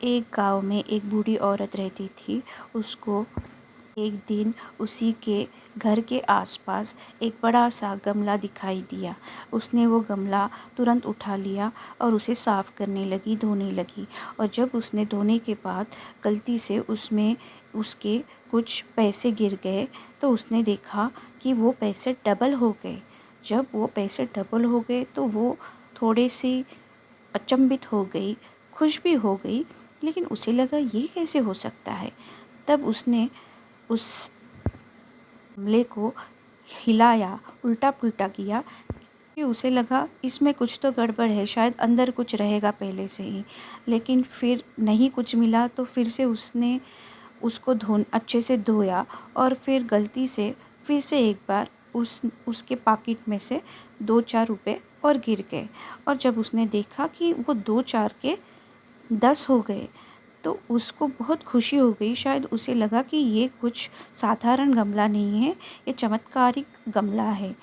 एक गांव में एक बूढ़ी औरत रहती थी। उसको एक दिन उसी के घर के आसपास एक बड़ा सा गमला दिखाई दिया। उसने वो गमला तुरंत उठा लिया और उसे साफ़ करने लगी, धोने लगी। और जब उसने धोने के बाद गलती से उसमें उसके कुछ पैसे गिर गए तो उसने देखा कि वो पैसे डबल हो गए। जब वो पैसे डबल हो गए तो वो थोड़ी सी अचंभित हो गई, खुश भी हो गई, लेकिन उसे लगा ये कैसे हो सकता है। तब उसने उस गमले को हिलाया, उल्टा पुल्टा किया कि उसे लगा इसमें कुछ तो गड़बड़ है, शायद अंदर कुछ रहेगा पहले से ही। लेकिन फिर नहीं कुछ मिला तो फिर से उसने उसको अच्छे से धोया और फिर गलती से फिर से एक बार उसके पॉकेट में से 2-4 रुपए और गिर गए। और जब उसने देखा कि वो 2-4 के 10 हो गए तो उसको बहुत खुशी हो गई। शायद उसे लगा कि ये कुछ साधारण गमला नहीं है, ये चमत्कारिक गमला है।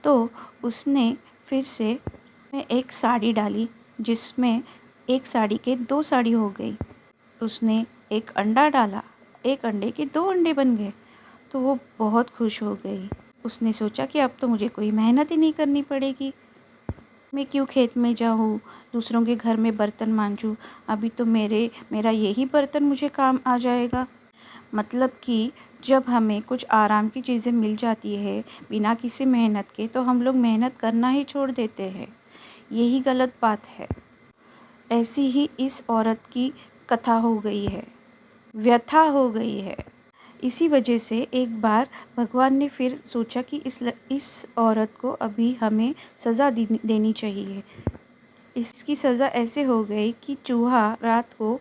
तो उसने फिर से एक साड़ी डाली जिसमें एक साड़ी के 2 साड़ी हो गई। उसने एक अंडा डाला, एक अंडे के 2 अंडे बन गए। तो वो बहुत खुश हो गई। उसने सोचा कि अब तो मुझे कोई मेहनत ही नहीं करनी पड़ेगी। मैं क्यों खेत में जाऊँ, दूसरों के घर में बर्तन मांजूँ, अभी तो मेरा यही बर्तन मुझे काम आ जाएगा। मतलब कि जब हमें कुछ आराम की चीज़ें मिल जाती है बिना किसी मेहनत के तो हम लोग मेहनत करना ही छोड़ देते हैं। यही गलत बात है। ऐसी ही इस औरत की कथा हो गई है, व्यथा हो गई है। इसी वजह से एक बार भगवान ने फिर सोचा कि इस औरत को अभी हमें सज़ा देनी चाहिए। इसकी सज़ा ऐसे हो गई कि चूहा रात को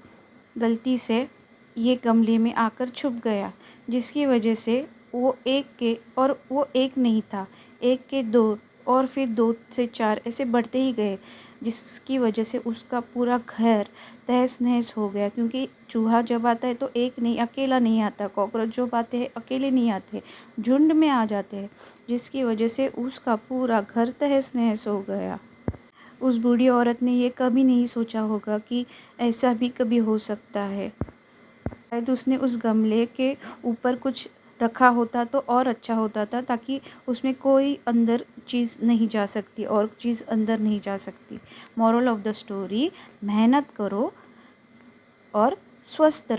गलती से ये गमले में आकर छुप गया, जिसकी वजह से वो एक नहीं था, एक के 2 और फिर 2 से 4 ऐसे बढ़ते ही गए, जिसकी वजह से उसका पूरा घर तहस-नहस हो गया। क्योंकि चूहा जब आता है तो एक नहीं, अकेला नहीं आता, कॉकरोच जब आते हैं अकेले नहीं आते, झुंड में आ जाते हैं, जिसकी वजह से उसका पूरा घर तहस-नहस हो गया। उस बूढ़ी औरत ने ये कभी नहीं सोचा होगा कि ऐसा भी कभी हो सकता है। शायद उसने उस गमले के ऊपर कुछ रखा होता तो और अच्छा होता था, ताकि उसमें कोई अंदर चीज़ नहीं जा सकती और चीज़ अंदर नहीं जा सकती। मोरल ऑफ द स्टोरी, मेहनत करो और स्वस्थ